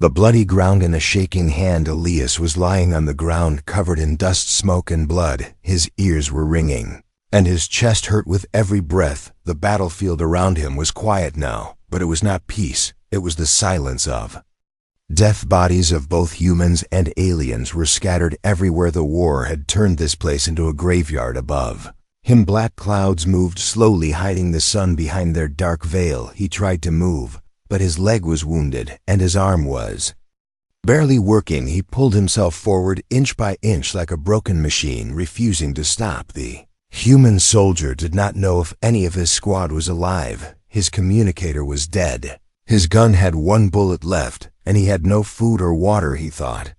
The bloody ground in a shaking hand, Elias was lying on the ground covered in dust, smoke, and blood. His ears were ringing, and his chest hurt with every breath. The battlefield around him was quiet now, but it was not peace. It was the silence of death. Bodies of both humans and aliens were scattered everywhere. The war had turned this place into a graveyard. Above him, black clouds moved slowly, hiding the sun behind their dark veil. He tried to move, but his leg was wounded and his arm was barely working. He pulled himself forward inch by inch like a broken machine, refusing to stop. The human soldier did not know if any of his squad was alive. His communicator was dead. His gun had one bullet left, and he had no food or water. He thought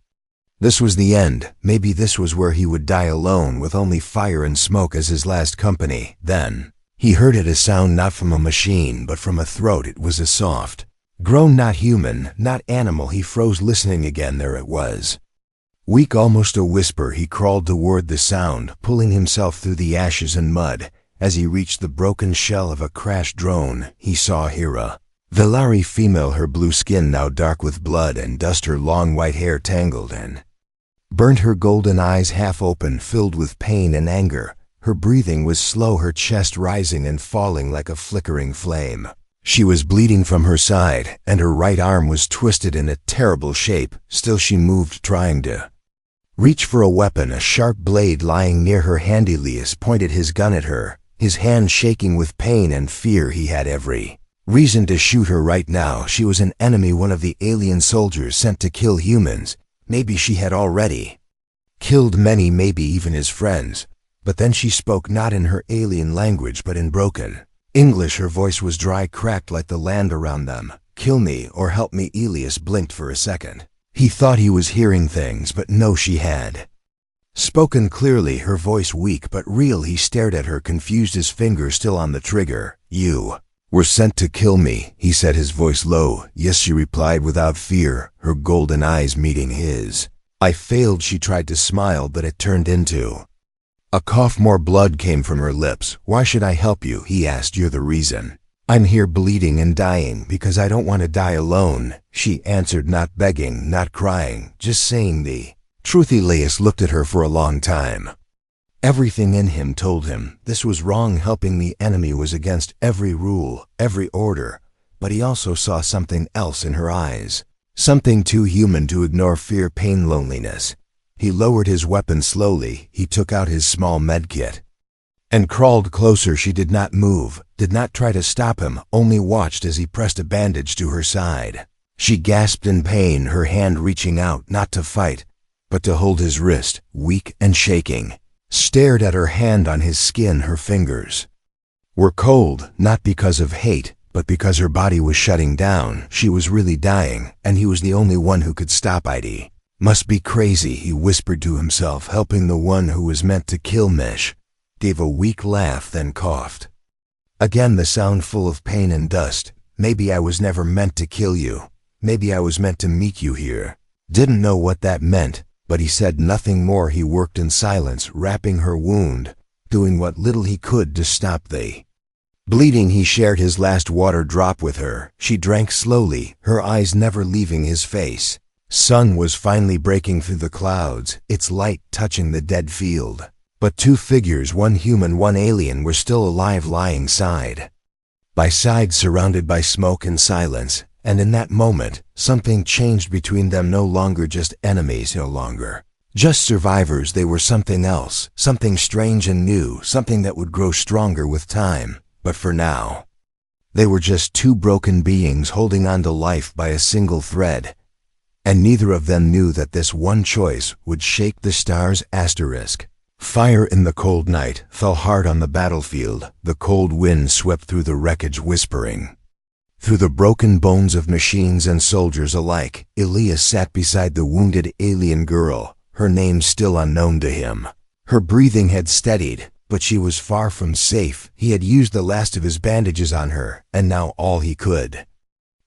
this was the end. Maybe this was where he would die alone, with only fire and smoke as his last company. Then he heard it, a sound not from a machine, but from a throat. It was a soft groan, not human, not animal. He froze, listening again. There it was, weak, almost a whisper. He crawled toward the sound, pulling himself through the ashes and mud. As he reached the broken shell of a crashed drone, he saw Hira, Velari female, her blue skin now dark with blood and dust, her long white hair tangled and burnt, her golden eyes half open, filled with pain and anger. Her breathing was slow, her chest rising and falling like a flickering flame. She was bleeding from her side, and her right arm was twisted in a terrible shape. Still she moved, trying to reach for a weapon, a sharp blade lying near her hand. Elias pointed his gun at her, his hand shaking with pain and fear. He had every reason to shoot her right now. She was an enemy, one of the alien soldiers sent to kill humans. Maybe she had already killed many, maybe even his friends. But then she spoke, not in her alien language, but in broken English. Her voice was dry, cracked like the land around them. Kill me or help me. Elias blinked for a second. He thought he was hearing things, but no, she had spoken clearly, her voice weak but real. He stared at her, confused, his finger still on the trigger. You were sent to kill me, he said, his voice low. Yes, she replied without fear, her golden eyes meeting his. I failed. She tried to smile, but it turned into a cough. More blood came from her lips. Why should I help you? He asked. You're the reason I'm here, bleeding and dying, because I don't want to die alone, she answered, not begging, not crying, just saying the truth. Elias looked at her for a long time. Everything in him told him this was wrong. Helping the enemy was against every rule, every order. But he also saw something else in her eyes, something too human to ignore: fear, pain, loneliness. He lowered his weapon slowly. He took out his small medkit and crawled closer. She did not move, did not try to stop him, only watched as he pressed a bandage to her side. She gasped in pain, her hand reaching out, not to fight, but to hold his wrist, weak and shaking. Stared at her hand on his skin. Her fingers were cold, not because of hate, but because her body was shutting down. She was really dying, and he was the only one who could stop. ID must be crazy, he whispered to himself, helping the one who was meant to kill. Mish gave a weak laugh, then coughed again, the sound full of pain and dust. Maybe I was never meant to kill you. Maybe I was meant to meet you here. Didn't know what that meant, but he said nothing more. He worked in silence, wrapping her wound, doing what little he could to stop the bleeding. He shared his last water drop with her. She drank slowly, her eyes never leaving his face. Sun was finally breaking through the clouds, its light touching the dead field. But two figures, one human, one alien, were still alive, lying side by side, surrounded by smoke and silence. And in that moment, something changed between them. No longer just enemies, no longer just survivors. They were something else, something strange and new, something that would grow stronger with time. But for now, they were just two broken beings holding on to life by a single thread. And neither of them knew that this one choice would shake the stars. Asterisk. Fire in the cold night fell hard on the battlefield. The cold wind swept through the wreckage, whispering through the broken bones of machines and soldiers alike. Elias sat beside the wounded alien girl, her name still unknown to him. Her breathing had steadied, but she was far from safe. He had used the last of his bandages on her, and now all he could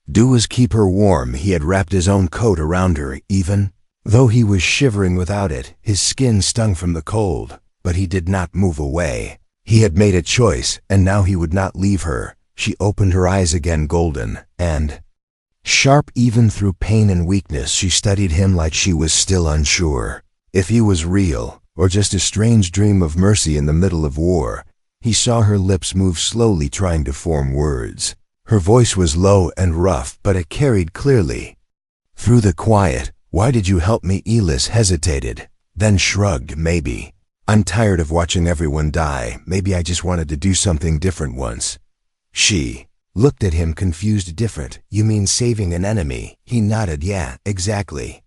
do was keep her warm. He had wrapped his own coat around her, even though he was shivering without it. His skin stung from the cold, but he did not move away. He had made a choice, and now he would not leave her. She opened her eyes again, golden and Sharp even through pain and weakness, she studied him like she was still unsure. If he was real, or just a strange dream of mercy in the middle of war. He saw her lips move slowly, trying to form words. Her voice was low and rough, but it carried clearly. Through the quiet, "Why did you help me?" Elis hesitated, then shrugged. "Maybe. I'm tired of watching everyone die. Maybe I just wanted to do something different once." She looked at him confused. "Different? You mean saving an enemy?" He nodded. "Yeah, exactly."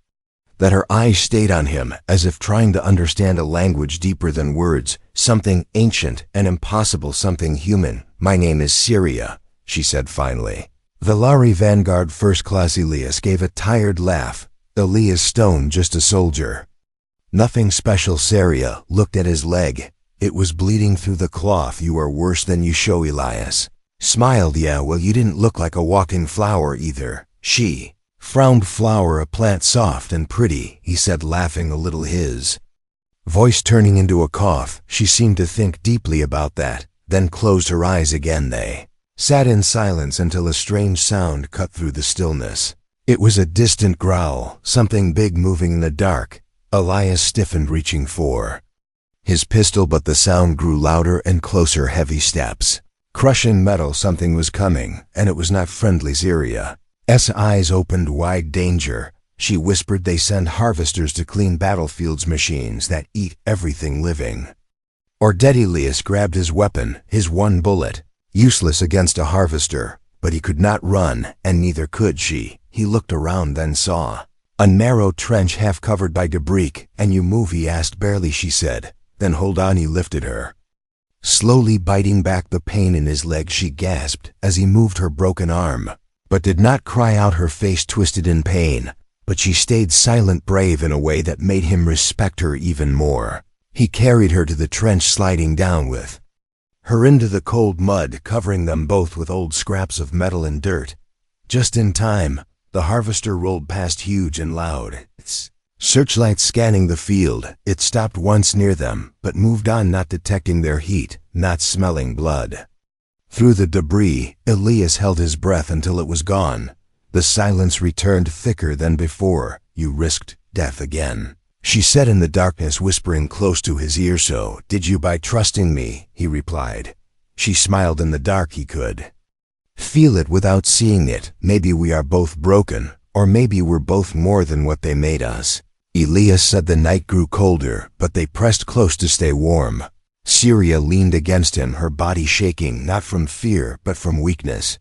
That her eyes stayed on him, as if trying to understand a language deeper than words, something ancient and impossible, something human. "My name is Syria," she said finally. "Valari Vanguard First Class." Elias gave a tired laugh. "Elias Stone, just a soldier." "Nothing special." Syria looked at his leg. It was bleeding through the cloth. "You are worse than you show." Elias smiled. "Yeah, well, you didn't look like a walking flower either." She frowned. "Flower, a plant, soft and pretty," he said, laughing a little, his voice turning into a cough. She seemed to think deeply about that, then closed her eyes again. They sat in silence until a strange sound cut through the stillness. It was a distant growl, something big moving in the dark. Elias stiffened, reaching for his pistol, but the sound grew louder and closer. Heavy steps, crushing metal. Something was coming, and it was not friendly. Syria's eyes opened wide. "Danger," she whispered. "They send harvesters to clean battlefields, machines that eat everything living or dead." Elias grabbed his weapon, his one bullet, useless against a harvester, but he could not run, and neither could she. He looked around, then saw a narrow trench half covered by debris. "And you move?" he asked. "Barely," she said. "Then hold on." He lifted her, slowly biting back the pain in his leg. She gasped as he moved her broken arm, but did not cry out. Her face twisted in pain, but she stayed silent, brave in a way that made him respect her even more. He carried her to the trench, sliding down with her into the cold mud, covering them both with old scraps of metal and dirt. Just in time, the harvester rolled past, huge and loud, its searchlight scanning the field. It stopped once near them, but moved on, not detecting their heat, not smelling blood. Through the debris, Elias held his breath until it was gone. The silence returned, thicker than before. "You risked death again," she said in the darkness, whispering close to his ear. "So did you, by trusting me," he replied. She smiled. In the dark he could feel it without seeing it. "Maybe we are both broken, or maybe we're both more than what they made us." Elias said. The night grew colder, but they pressed close to stay warm. Syria leaned against him, her body shaking, not from fear, but from weakness.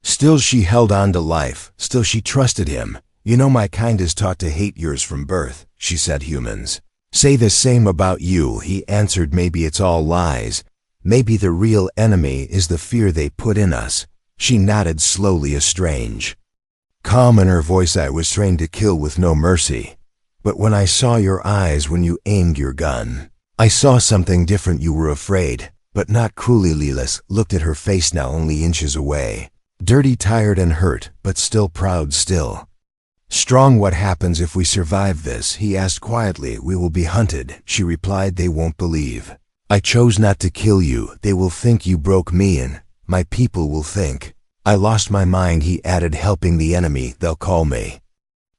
Still she held on to life, still she trusted him. "You know, my kind is taught to hate yours from birth," she said. "Humans say the same about you," he answered. "Maybe it's all lies. Maybe the real enemy is the fear they put in us." She nodded slowly, a strange calm in her voice. "I was trained to kill with no mercy. But when I saw your eyes when you aimed your gun, I saw something different. You were afraid, but not cruelly." Elias looked at her face, now only inches away. Dirty, tired and hurt, but still proud, still strong. "What happens if we survive this?" he asked quietly. "We will be hunted," she replied. "They won't believe I chose not to kill you. They will think you broke me, and my people will think I lost my mind." He added, "Helping the enemy, they'll call me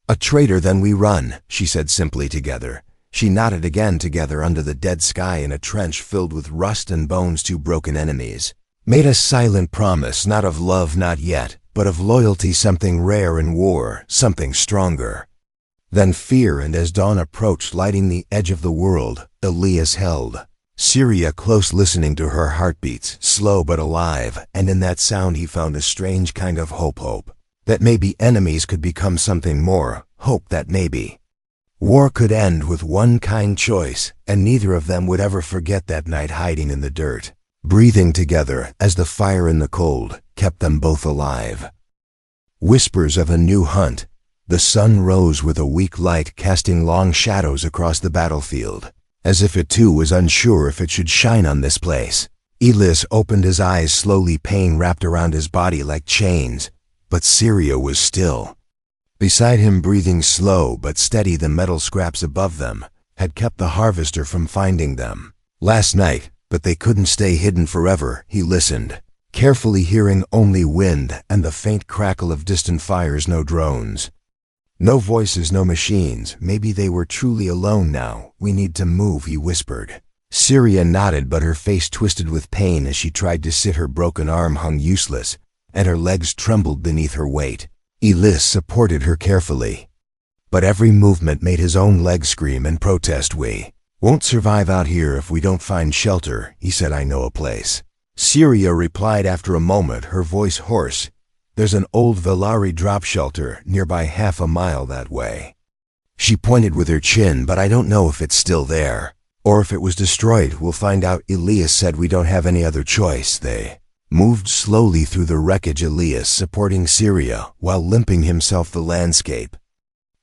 a traitor." "Then we run," she said simply. "Together." She nodded again. "Together under the dead sky, in a trench filled with rust and bones, two broken enemies made a silent promise, not of love, not yet, but of loyalty, something rare in war, something stronger than fear." And as dawn approached, lighting the edge of the world, Elias held Syria close, listening to her heartbeats, slow but alive, and in that sound he found a strange kind of hope that maybe enemies could become something more, hope that maybe war could end with one kind choice, and neither of them would ever forget that night, hiding in the dirt, breathing together as the fire in the cold kept them both alive. Whispers of a new hunt. The sun rose with a weak light, casting long shadows across the battlefield, as if it too was unsure if it should shine on this place. Elias opened his eyes slowly, pain wrapped around his body like chains, but Syria was still beside him, breathing slow but steady. The metal scraps above them had kept the harvester from finding them last night, but they couldn't stay hidden forever. He listened carefully hearing only wind and the faint crackle of distant fires, no drones. No voices, no machines. Maybe they were truly alone now. We need to move, he whispered. Syria nodded, but her face twisted with pain as she tried to sit. Her broken arm hung useless, and her legs trembled beneath her weight. Elias supported her carefully, but every movement made his own legs scream and protest. We won't survive out here if we don't find shelter, he said. I know a place. Syria replied after a moment, her voice hoarse. There's an old Velari drop shelter nearby, half a mile that way. She pointed with her chin, but I don't know if it's still there, or if it was destroyed. We'll find out. Elias said we don't have any other choice. They moved slowly through the wreckage, Elias supporting Syria while limping himself. The landscape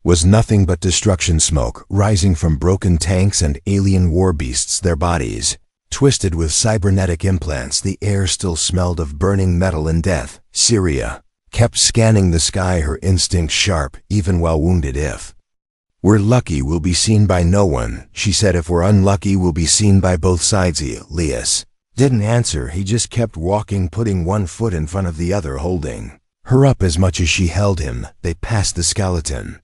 was nothing but destruction, smoke rising from broken tanks and alien war beasts, their bodies twisted with cybernetic implants. The air still smelled of burning metal and death. Syria kept scanning the sky, her instincts sharp, even while wounded. If we're lucky, we'll be seen by no one, she said. If we're unlucky, we'll be seen by both sides. Elias didn't answer. He just kept walking, putting one foot in front of the other, holding her up as much as she held him. They passed the skeleton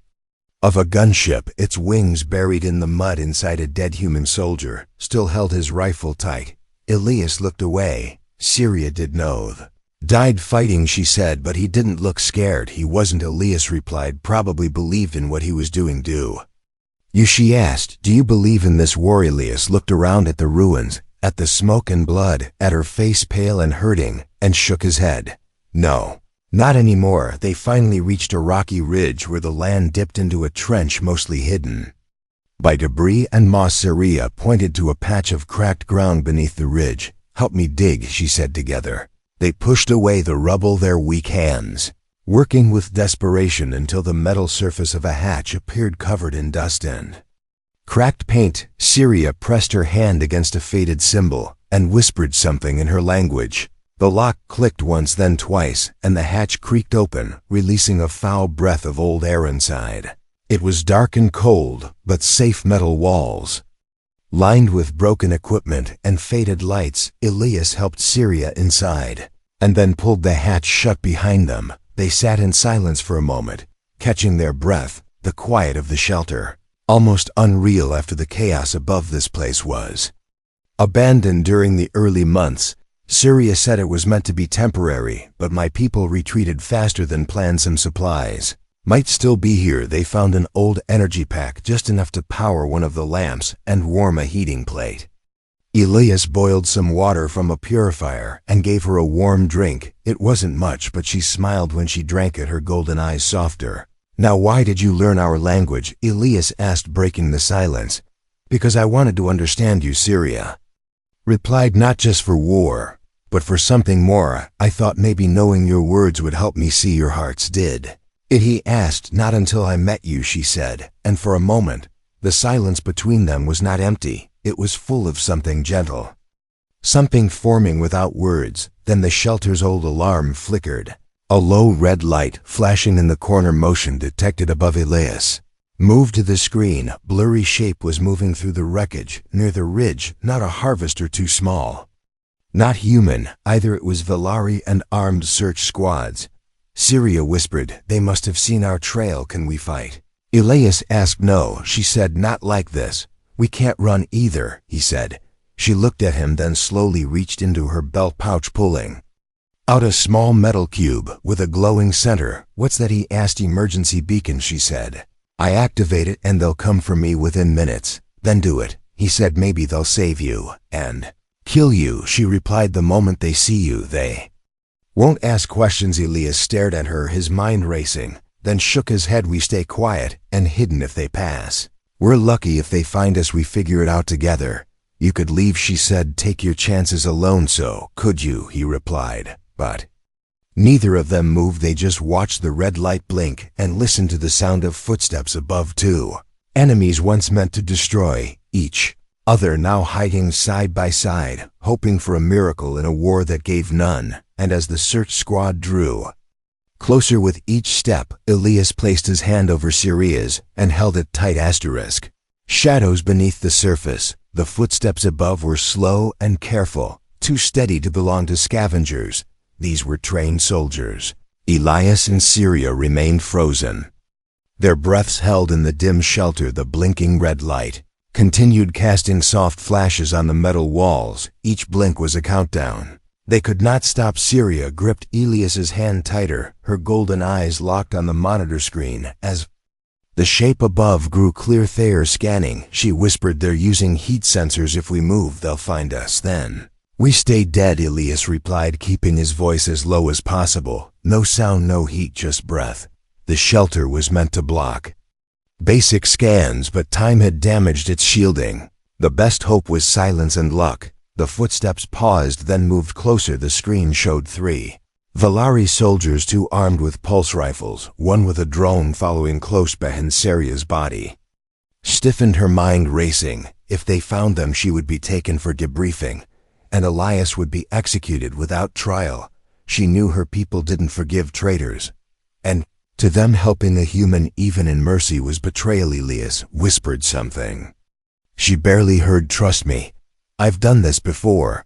of a gunship, its wings buried in the mud. Inside, a dead human soldier still held his rifle tight. Elias looked away. Syria did know. Died fighting, she said, but he didn't look scared. He wasn't, Elias replied. Probably believed in what he was doing. Do you? She asked. Do you believe in this war? Elias looked around at the ruins, at the smoke and blood, at her face pale and hurting, and shook his head. No. Not anymore. They finally reached a rocky ridge where the land dipped into a trench mostly hidden by debris and moss. Syria pointed to a patch of cracked ground beneath the ridge. Help me dig, she said. Together they pushed away the rubble, their weak hands working with desperation until the metal surface of a hatch appeared covered in dust and cracked paint. Syria pressed her hand against a faded symbol and whispered something in her language. The lock clicked once, then twice, and the hatch creaked open, releasing a foul breath of old air inside. It was dark and cold, but safe. Metal walls lined with broken equipment and faded lights. Elias helped Syria inside, and then pulled the hatch shut behind them. They sat in silence for a moment, catching their breath. The quiet of the shelter, almost unreal after the chaos above. This place was abandoned during the early months. Syria said it was meant to be temporary, but my people retreated faster than planned. Some supplies might still be here. They found an old energy pack, just enough to power one of the lamps and warm a heating plate. Elias boiled some water from a purifier and gave her a warm drink. It wasn't much, but she smiled when she drank it, her golden eyes softer. Now, why did you learn our language? Elias asked, breaking the silence. Because I wanted to understand you, Syria replied. Not just for war, but for something more. I thought maybe knowing your words would help me see your hearts. Did it? He asked. Not until I met you, she said, and for a moment, the silence between them was not empty. It was full of something gentle, something forming without words. Then the shelter's old alarm flickered. A low red light, flashing in the corner, motion detected above. Elias moved to the screen. Blurry shape was moving through the wreckage, near the ridge. Not a harvester, too small. Not human, either. It was Velari and armed search squads. Syria whispered, they must have seen our trail. Can we fight? Elias asked. No, she said, not like this. We can't run either, he said. She looked at him, then slowly reached into her belt pouch, pulling out a small metal cube with a glowing center. What's that? He asked. Emergency beacon, she said. I activate it and they'll come for me within minutes. Then do it, he said. Maybe they'll save you and kill you, she replied. The moment they see you, they won't ask questions. Elias stared at her, his mind racing, then shook his head. We stay quiet and hidden if they pass. We're lucky if they find us. We figure it out together. You could leave, she said. Take your chances alone. So, could you? He replied. But neither of them moved. They just watched the red light blink and listened to the sound of footsteps above. Two enemies once meant to destroy each other, now hiding side by side, hoping for a miracle in a war that gave none. And as the search squad drew closer with each step, Elias placed his hand over Syria's and held it tight. Asterisk. Shadows beneath the surface. The footsteps above were slow and careful, too steady to belong to scavengers. These were trained soldiers. Elias and Syria remained frozen. Their breaths held in the dim shelter. The blinking red light continued casting soft flashes on the metal walls. Each blink was a countdown. They could not stop. Syria gripped Elias's hand tighter, her golden eyes locked on the monitor screen. As the shape above grew clear, Thayer scanning, she whispered, "They're using heat sensors. If we move, they'll find us. Then we stay dead," Elias replied, keeping his voice as low as possible. No sound, no heat, just breath. The shelter was meant to block basic scans, but time had damaged its shielding. The best hope was silence and luck. The footsteps paused, then moved closer. The screen showed 3 Valari soldiers, 2 armed with pulse rifles, 1 with a drone following close behind Syria's body. Stiffened, her mind racing. If they found them, she would be taken for debriefing, and Elias would be executed without trial. She knew her people didn't forgive traitors, and to them helping a human even in mercy was betrayal. Elias whispered something she barely heard. "Trust me, I've done this before."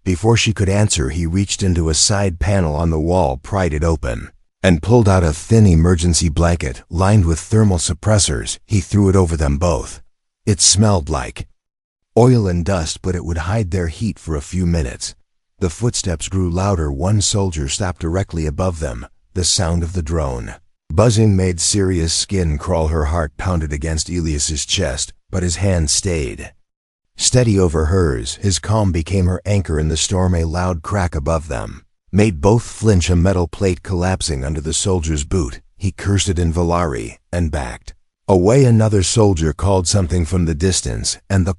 Before she could answer, he reached into a side panel on the wall, pried it open, and pulled out a thin emergency blanket lined with thermal suppressors. He threw it over them both. It smelled like oil and dust, but it would hide their heat for a few minutes. The footsteps grew louder. 1 soldier stopped directly above them. The sound of the drone buzzing made Syria's skin crawl. Her heart pounded against Elias's chest, but his hand stayed steady over hers. His calm became her anchor in the storm. A loud crack above them made both flinch, a metal plate collapsing under the soldier's boot. He cursed it in Valari and backed away. Another soldier called something from the distance, and the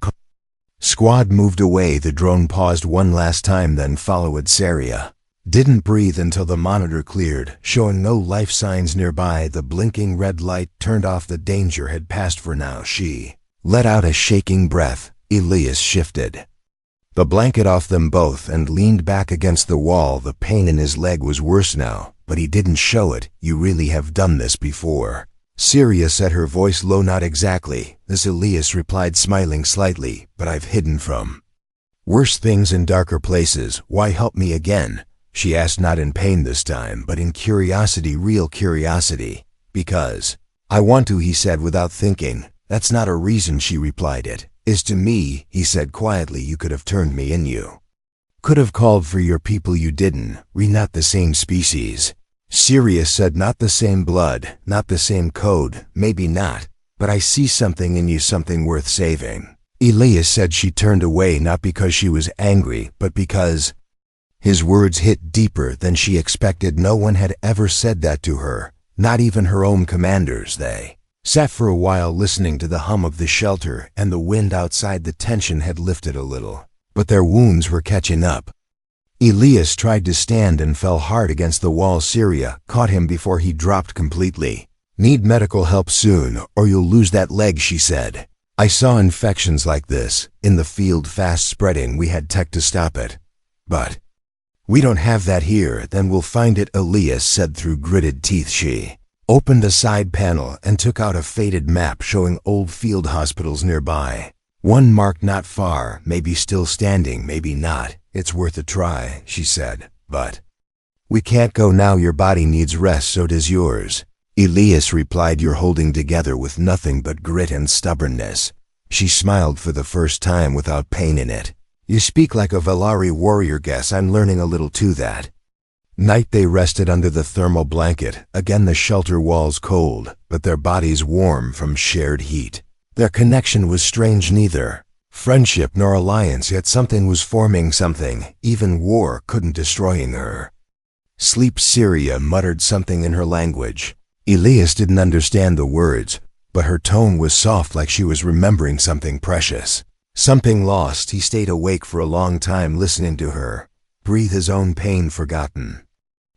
squad moved away. The drone paused one last time, then followed. Syria didn't breathe until the monitor cleared, showing no life signs nearby. The blinking red light turned off. The danger had passed for now. She let out a shaking breath. Elias shifted the blanket off them both and leaned back against the wall. The pain in his leg was worse now, but he didn't show it. "You really have done this before?" Syria said, her voice low. "Not exactly." This Elias replied, smiling slightly, "But I've hidden from worse things in darker places. Why help me again?" She asked, not in pain this time, but in curiosity, real curiosity. "Because I want to," he said without thinking. "That's not a reason," she replied. "It is to me," he said quietly. "You could have turned me in. You could have called for your people. You didn't. We're not the same species." Syria said, "Not the same blood, not the same code, maybe not, but I see something in you, something worth saving." Elias said. She turned away, not because she was angry, but because his words hit deeper than she expected. No one had ever said that to her, not even her own commanders. They sat for a while listening to the hum of the shelter and the wind outside. The tension had lifted a little, but their wounds were catching up. Elias tried to stand and fell hard against the wall. Syria caught him before he dropped completely. "Need medical help soon, or you'll lose that leg," she said. "I saw infections like this in the field, fast spreading. We had tech to stop it. But we don't have that here." "Then we'll find it," Elias said through gritted teeth. She opened a side panel and took out a faded map showing old field hospitals nearby. One marked not far, maybe still standing, maybe not. "It's worth a try," she said. "But we can't go now. Your body needs rest, so does yours." Elias replied, "You're holding together with nothing but grit and stubbornness." She smiled for the first time without pain in it. "You speak like a Valari warrior. Guess I'm learning a little too." That night they rested under the thermal blanket. Again the shelter walls cold, but their bodies warm from shared heat. Their connection was strange, neither friendship nor alliance, yet something was forming, something even war couldn't destroying her. "Sleep." Syria muttered something in her language. Elias didn't understand the words, but her tone was soft, like she was remembering something precious, something lost. He stayed awake for a long time listening to her breathe, his own pain forgotten.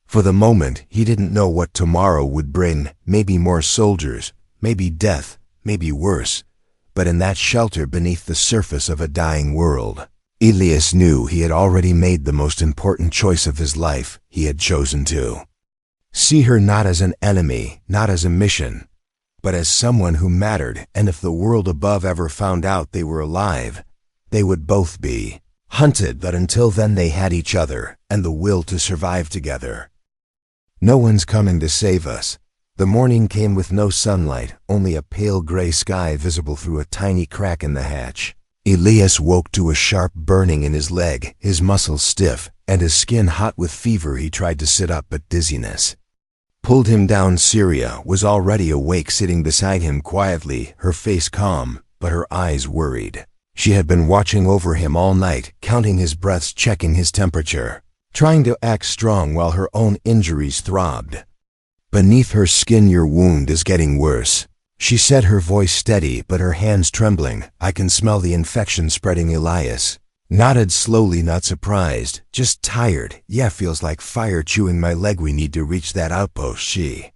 For the moment, he didn't know what tomorrow would bring. Maybe more soldiers, maybe death, maybe worse. But in that shelter beneath the surface of a dying world, Elias knew he had already made the most important choice of his life. He had chosen to see her not as an enemy, not as a mission, but as someone who mattered. And if the world above ever found out they were alive, they would both be Hunted, but until then they had each other and the will to survive together. No one's coming to save us. The morning came with no sunlight, only a pale gray sky visible through a tiny crack in the hatch. Elias woke to a sharp burning in his leg, his muscles stiff, and his skin hot with fever. He tried to sit up, but dizziness pulled him down. Syria was already awake, sitting beside him quietly, her face calm, but her eyes worried. She had been watching over him all night, counting his breaths, checking his temperature, trying to act strong while her own injuries throbbed beneath her skin. "Your wound is getting worse," she said, her voice steady but her hands trembling. "I can smell the infection spreading." Elias nodded slowly, not surprised, just tired. "Yeah, feels like fire chewing my leg. We need to reach that outpost," she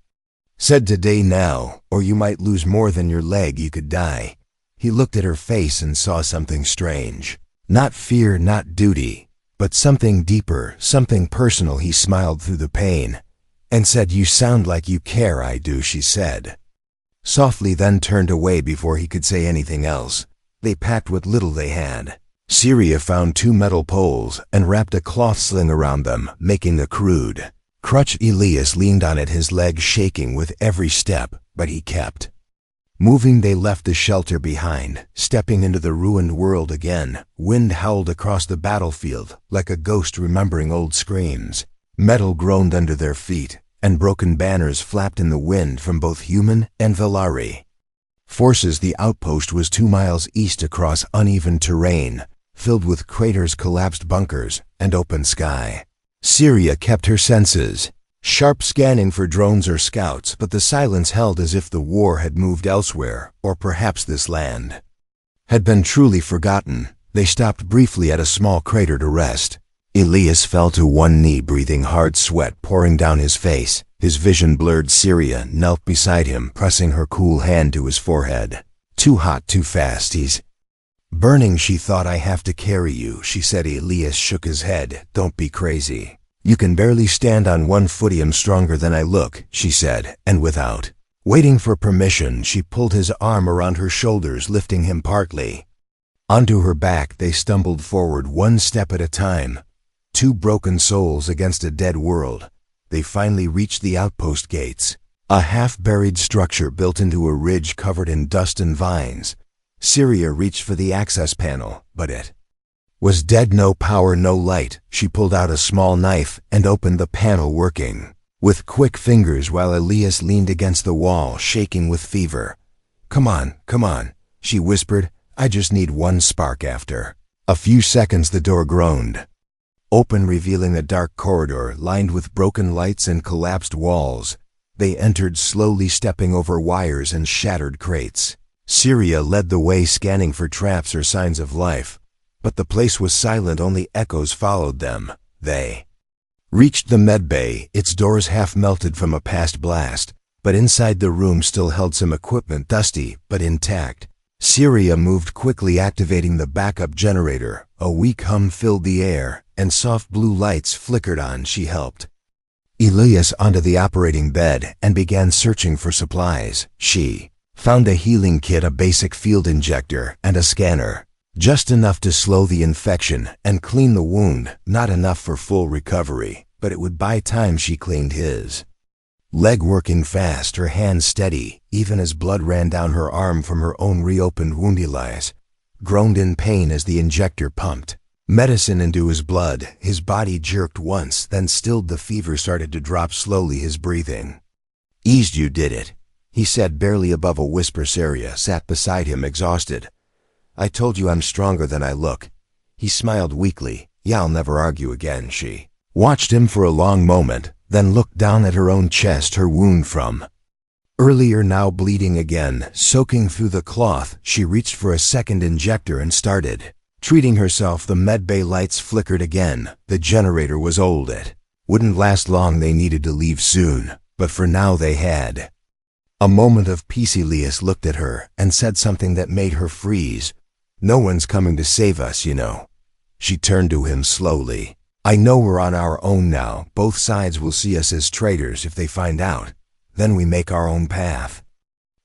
said. "Today now, or you might lose more than your leg. You could die." He looked at her face and saw something strange. Not fear, not duty, but something deeper, something personal. He smiled through the pain and said, "You sound like you care." "I do," she said softly, then turned away before he could say anything else. They packed what little they had. Syria found 2 metal poles and wrapped a cloth sling around them, making a crude crutch. Elias leaned on it, his legs shaking with every step, but he kept moving. They left the shelter behind, stepping into the ruined world again. Wind howled across the battlefield like a ghost remembering old screams. Metal groaned under their feet, and broken banners flapped in the wind from both human and Velari forces. The outpost was 2 miles east across uneven terrain, filled with craters, collapsed bunkers, and open sky. Syria kept her senses sharp, scanning for drones or scouts, but the silence held as if the war had moved elsewhere, or perhaps this land had been truly forgotten. They stopped briefly at a small crater to rest. Elias fell to one knee, breathing hard, sweat pouring down his face, his vision blurred. Syria knelt beside him, pressing her cool hand to his forehead. "Too hot, too fast, he's burning." She thought, "I have to carry you," she said. Elias shook his head. "Don't be crazy. You can barely stand on one foot." "I am stronger than I look," she said, and without waiting for permission, she pulled his arm around her shoulders, lifting him partly onto her back. They stumbled forward, one step at a time, 2 broken souls against a dead world. They finally reached the outpost gates, a half-buried structure built into a ridge covered in dust and vines. Syria reached for the access panel, but it was dead. No power, no light. She pulled out a small knife and opened the panel, working with quick fingers while Elias leaned against the wall, shaking with fever. Come on," she whispered. "I just need one spark." After a few seconds, the door groaned open, revealing a dark corridor lined with broken lights and collapsed walls. They entered slowly, stepping over wires and shattered crates. Syria led the way, scanning for traps or signs of life. But the place was silent, only echoes followed them. They reached the medbay, its doors half melted from a past blast, but inside the room still held some equipment, dusty but intact. Syria moved quickly, activating the backup generator. A weak hum filled the air, and soft blue lights flickered on. She helped Elias onto the operating bed and began searching for supplies. She found a healing kit, a basic field injector, and a scanner. Just enough to slow the infection and clean the wound, not enough for full recovery, but it would buy time. She cleaned his leg, working fast, her hands steady, even as blood ran down her arm from her own reopened wound. Elias groaned in pain as the injector pumped medicine into his blood. His body jerked once, then stilled. The fever started to drop slowly. His breathing eased. "You did it," he said, barely above a whisper. Syria sat beside him, exhausted. "I told you I'm stronger than I look." He smiled weakly. "Yeah, I'll never argue again." She watched him for a long moment, then looked down at her own chest, her wound from earlier now bleeding again, soaking through the cloth. She reached for a second injector and started treating herself. The medbay lights flickered again. The generator was old. It wouldn't last long. They needed to leave soon, but for now they had a moment of peace. Elias looked at her and said something that made her freeze. "No one's coming to save us, you know." She turned to him slowly. "I know we're on our own now. Both sides will see us as traitors if they find out. Then we make our own path."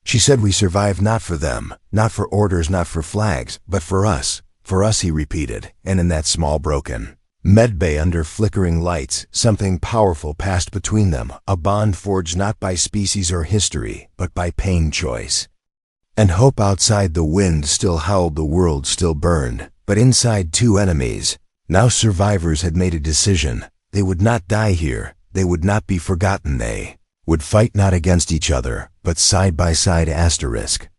She said, "We survive not for them, not for orders, not for flags, but for us. For us, he repeated, and in that small broken medbay under flickering lights, something powerful passed between them, a bond forged not by species or history, but by pain choice. And hope outside the wind still howled, the world still burned, but inside two enemies. Now survivors had made a decision. They would not die here, they would not be forgotten, they would fight not against each other, but side by side. Asterisk.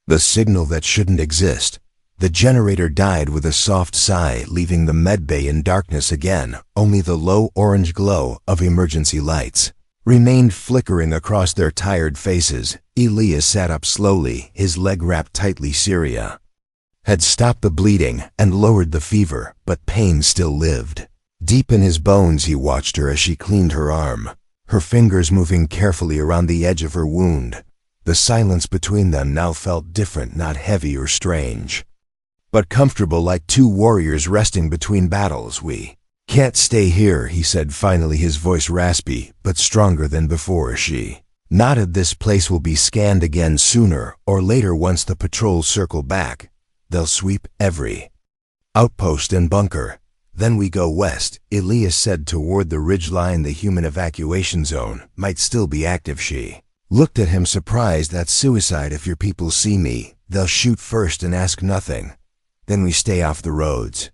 The signal that shouldn't exist. The generator died with a soft sigh, leaving the medbay in darkness again. Only the low orange glow of emergency lights remained flickering across their tired faces. Elias sat up slowly, his leg wrapped tightly. Syria had stopped the bleeding and lowered the fever, but pain still lived. Deep in his bones he watched her as she cleaned her arm, her fingers moving carefully around the edge of her wound. The silence between them now felt different, not heavy or strange, but comfortable, like two warriors resting between battles. "We can't stay here," he said finally, his voice raspy but stronger than before. She nodded. "This place will be scanned again sooner or later once the patrols circle back. They'll sweep every outpost and bunker. Then we go west," Elias said, toward the ridgeline. The human evacuation zone might still be active. She looked at him, surprised. "That's suicide. If your people see me, they'll shoot first and ask nothing. Then we stay off the roads."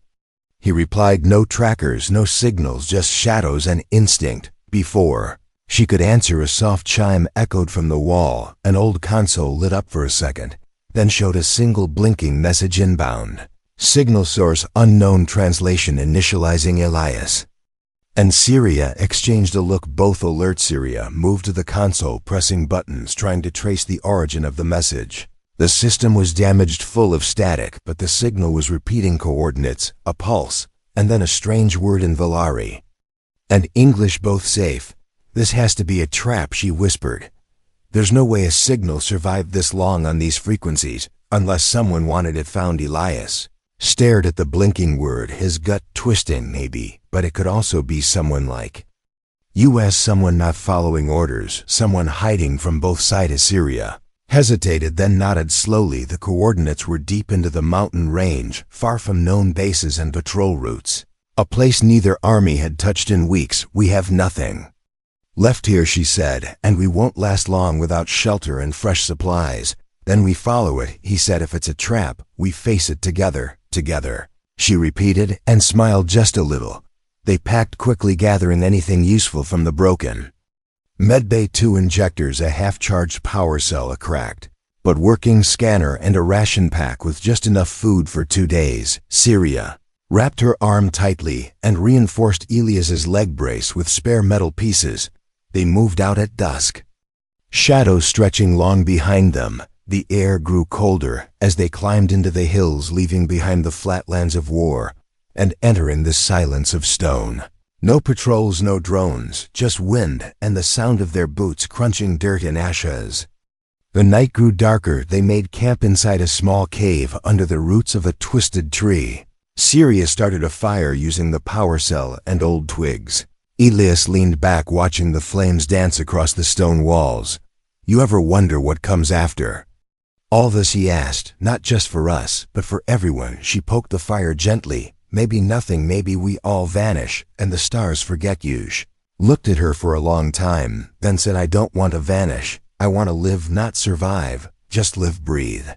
He replied, "No trackers, no signals, just shadows and instinct." Before she could answer, a soft chime echoed from the wall. An old console lit up for a second, then showed a single blinking message: inbound. Signal source unknown. Translation initializing. Elias and Syria exchanged a look, both alert. Syria moved to the console, pressing buttons, trying to trace the origin of the message. The system was damaged, full of static, but the signal was repeating coordinates, a pulse, and then a strange word in Valari and English, both safe. "This has to be a trap," she whispered. "There's no way a signal survived this long on these frequencies, unless someone wanted it found." Elias stared at the blinking word, his gut twisting. Maybe, but it could also be someone like US, someone not following orders, someone hiding from both sides. Syria hesitated, then nodded slowly. The coordinates were deep into the mountain range, far from known bases and patrol routes. A place neither army had touched in weeks. "We have nothing left here," she said, "and we won't last long without shelter and fresh supplies. Then we follow it," he said. "If it's a trap, we face it together." "Together," she repeated, and smiled just a little. They packed quickly, gathering anything useful from the broken medbay: 2 injectors, a half-charged power cell, a cracked but working scanner, and a ration pack with just enough food for 2 days. Syria wrapped her arm tightly and reinforced Elias's leg brace with spare metal pieces. They moved out at dusk, shadows stretching long behind them. The air grew colder as they climbed into the hills, leaving behind the flatlands of war and entering the silence of stone. No patrols, no drones, just wind and the sound of their boots crunching dirt and ashes. The night grew darker. They made camp inside a small cave under the roots of a twisted tree. Syria started a fire using the power cell and old twigs. Elias leaned back, watching the flames dance across the stone walls. "You ever wonder what comes after all this?" he asked. "Not just for us, but for everyone." She poked the fire gently. "Maybe nothing, maybe we all vanish and the stars forget you." She looked at her for a long time, then said, "I don't want to vanish. I want to live, not survive. Just live, breathe.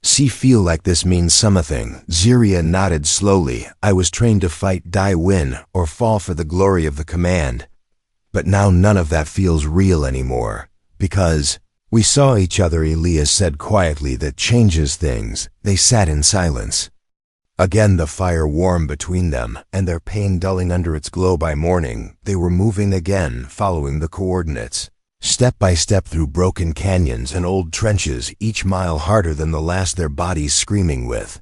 See, feel like this means something." Syria nodded slowly. "I was trained to fight, die, win, or fall for the glory of the command. But now none of that feels real anymore. Because we saw each other," Elias said quietly. "That changes things." They sat in silence. Again the fire warmed between them, and their pain dulling under its glow. By morning, they were moving again, following the coordinates, step by step through broken canyons and old trenches, each mile harder than the last, their bodies screaming with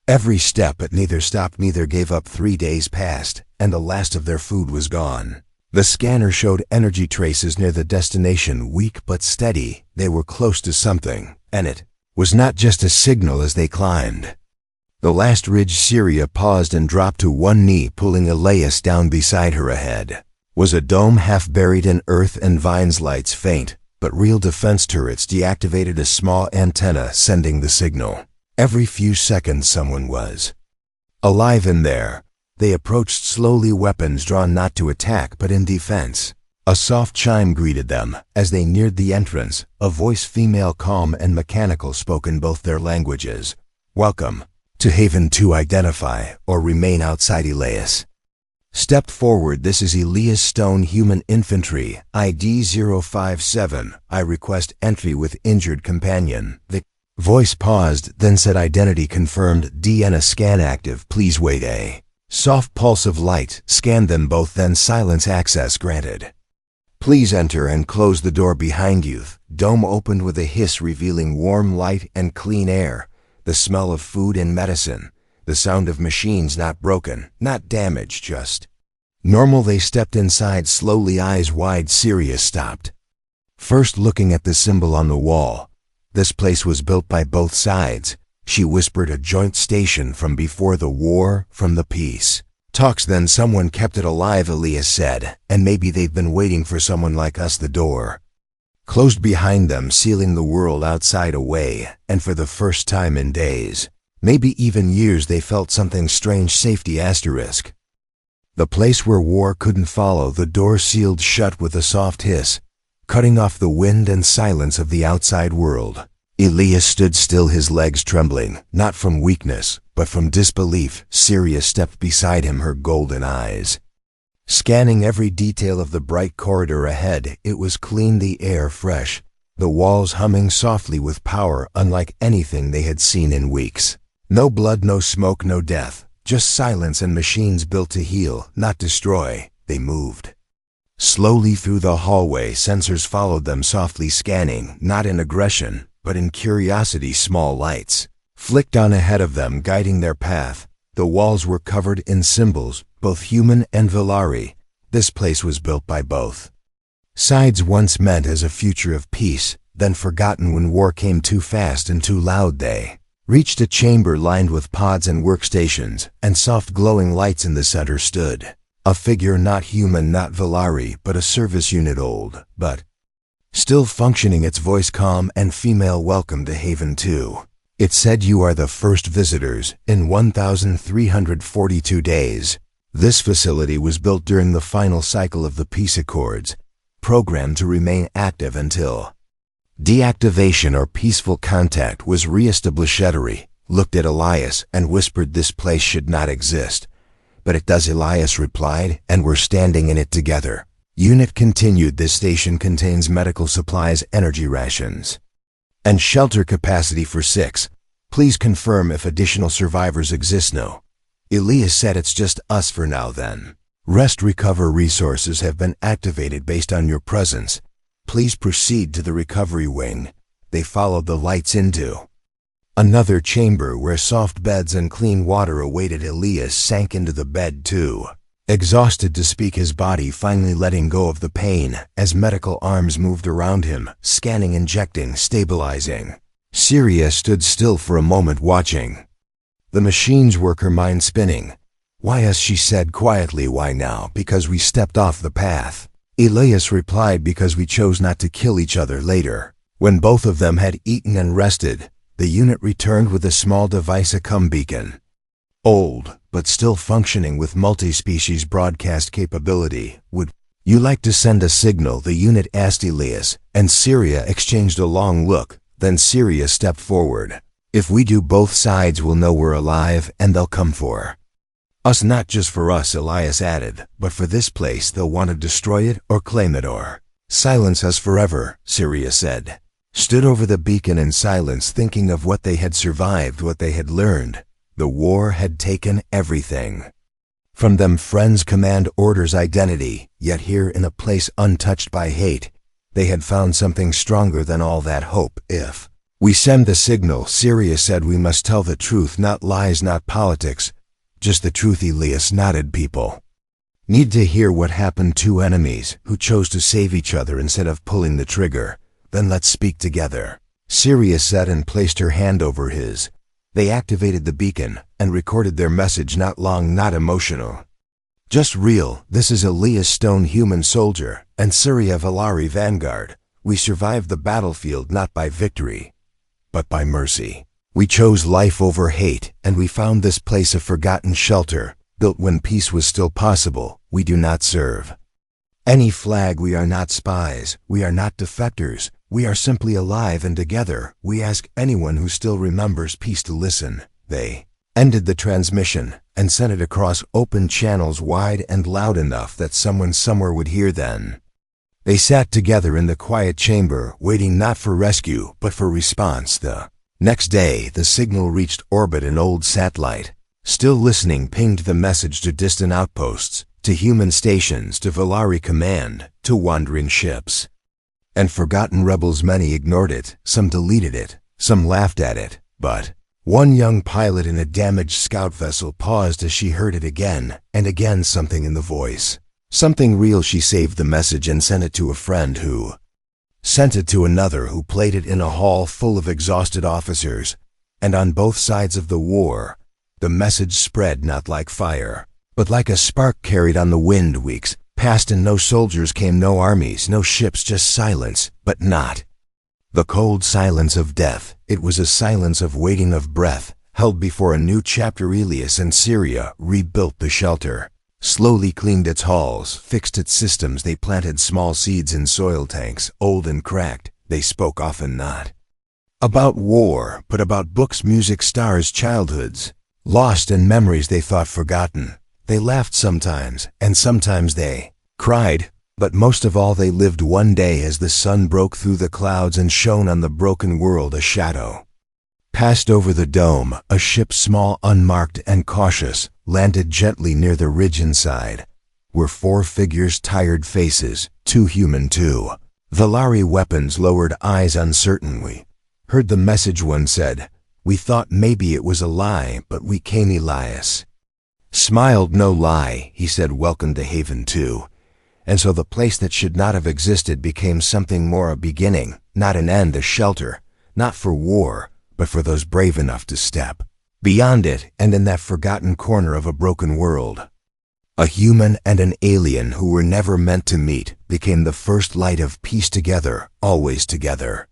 every step. But neither stopped, neither gave up. 3 days passed, and the last of their food was gone. The scanner showed energy traces near the destination, weak but steady. They were close to something, and it was not just a signal. As they climbed the last ridge, Syria paused and dropped to one knee, pulling Elias down beside her. Ahead was a dome half buried in earth and vines, lights faint, but real defense turrets deactivated, a small antenna sending the signal. Every few seconds someone was alive in there. They approached slowly, weapons drawn not to attack but in defense. A soft chime greeted them as they neared the entrance, a voice, female, calm and mechanical, spoke in both their languages. "Welcome to Haven 2. Identify or remain outside." Elias stepped forward. "This is Elias Stone, Human Infantry, ID 057. I request entry with injured companion." The voice paused, then said, "Identity confirmed. DNA scan active. Please wait." A soft pulse of light scanned them both, then silence. "Access granted. Please enter and close the door behind you." Dome opened with a hiss, revealing warm light and clean air, the smell of food and medicine, the sound of machines not broken, not damaged, just normal. They stepped inside slowly, eyes wide. Sirius stopped, first looking at the symbol on the wall. This place was built by both sides. She whispered, "A joint station from before the war, from the peace talks. Then someone kept it alive," Elias said, "and maybe they've been waiting for someone like us." The door closed behind them, sealing the world outside away, and for the first time in days, maybe even years, they felt something strange. Safety asterisk. The place where war couldn't follow. The door sealed shut with a soft hiss, cutting off the wind and silence of the outside world. Elias stood still, his legs trembling, not from weakness, but from disbelief. Sirius stepped beside him, her golden eyes scanning every detail of the bright corridor ahead. It was clean, the air fresh, the walls humming softly with power unlike anything they had seen in weeks. No blood, no smoke, no death, just silence and machines built to heal, not destroy. They moved slowly through the hallway. Sensors followed them, softly scanning, not in aggression, but in curiosity. Small lights flicked on ahead of them, guiding their path. The walls were covered in symbols, both human and Valari. This place was built by both sides, once meant as a future of peace, then forgotten when war came too fast and too loud. They reached a chamber lined with pods and workstations, and soft glowing lights. In the center stood a figure, not human, not Valari, but a service unit, old, but still functioning. Its voice calm and female. "Welcome to Haven 2. It said you are the first visitors in 1,342 days. This facility was built during the final cycle of the peace accords, programmed to remain active until deactivation or peaceful contact was re-established." Shettery looked at Elias and whispered, "This place should not exist." "But it does," Elias replied, "and we're standing in it together." Unit continued, "This station contains medical supplies, energy rations, and shelter capacity for 6. Please confirm if additional survivors exist." "No." Elias said, "It's just us for now then. Rest recover resources have been activated based on your presence. Please proceed to the recovery wing." They followed the lights into another chamber where soft beds and clean water awaited. Elias sank into the bed too, exhausted to speak, his body finally letting go of the pain as medical arms moved around him, scanning, injecting, stabilizing. Sirius stood still for a moment, watching the machines work, her mind spinning. "Why us?" she said quietly. "Why now?" "Because we stepped off the path." Elias replied, "Because we chose not to kill each other." Later, when both of them had eaten and rested, the unit returned with a small device, a com beacon. Old, but still functioning with multi-species broadcast capability. "Would you like to send a signal?" the unit asked Elias, and Syria exchanged a long look. Then Syria stepped forward. "If we do, both sides will know we're alive, and they'll come for us." "Not just for us," Elias added, "but for this place. They'll want to destroy it or claim it or silence us forever," Syria said. Stood over the beacon in silence, thinking of what they had survived, what they had learned. The war had taken everything from them: friends, command, orders, identity. Yet here, in a place untouched by hate, they had found something stronger than all that: hope. "If we send the signal," Syria said, "we must tell the truth, not lies, not politics, just the truth." Elias nodded. "People need to hear what happened. Two enemies who chose to save each other instead of pulling the trigger. Then let's speak together." Syria said and placed her hand over his. They activated the beacon and recorded their message. "Not long, not emotional, just real. This is Elias Stone, human soldier, and Syria Valari, vanguard. We survived the battlefield not by victory, but by mercy. We chose life over hate, and we found this place a forgotten shelter, built when peace was still possible. We do not serve any flag. We are not spies. We are not defectors. We are simply alive and together. We ask anyone who still remembers peace to listen. They ended the transmission and sent it across open channels wide and loud enough that someone somewhere would hear then. They sat together in the quiet chamber, waiting not for rescue, but for response. The next day, the signal reached orbit. An old satellite, still listening, pinged the message to distant outposts, to human stations, to Valari Command, to wandering ships. And forgotten rebels, many ignored it, some deleted it, some laughed at it, but one young pilot in a damaged scout vessel paused as she heard it again and again, something in the voice, something real. She saved the message and sent it to a friend who sent it to another who played it in a hall full of exhausted officers. And on both sides of the war, the message spread not like fire, but like a spark carried on the wind. Weeks passed and no soldiers came, no armies, no ships, just silence, but not the cold silence of death. It was a silence of waiting, of breath, held before a new chapter. Elias and Syria rebuilt the shelter, slowly cleaned its halls, fixed its systems. They planted small seeds in soil tanks, old and cracked. They spoke often not about war, but about books, music, stars, childhoods, lost, and memories they thought forgotten. They laughed sometimes, and sometimes they cried, but most of all they lived. One day, as the sun broke through the clouds and shone on the broken world, a shadow passed over the dome. A ship, small, unmarked, and cautious, landed gently near the ridge. Inside were 4 figures, tired faces, 2 human, 2 Valari weapons, lowered eyes, uncertain. We heard the message. One said, "We thought maybe it was a lie, but we came." Elias smiled. "No lie," he said. "Welcome to Haven too." And so the place that should not have existed became something more, a beginning, not an end, a shelter, not for war, but for those brave enough to step beyond it. And in that forgotten corner of a broken world, a human and an alien who were never meant to meet became the first light of peace. Together, always together.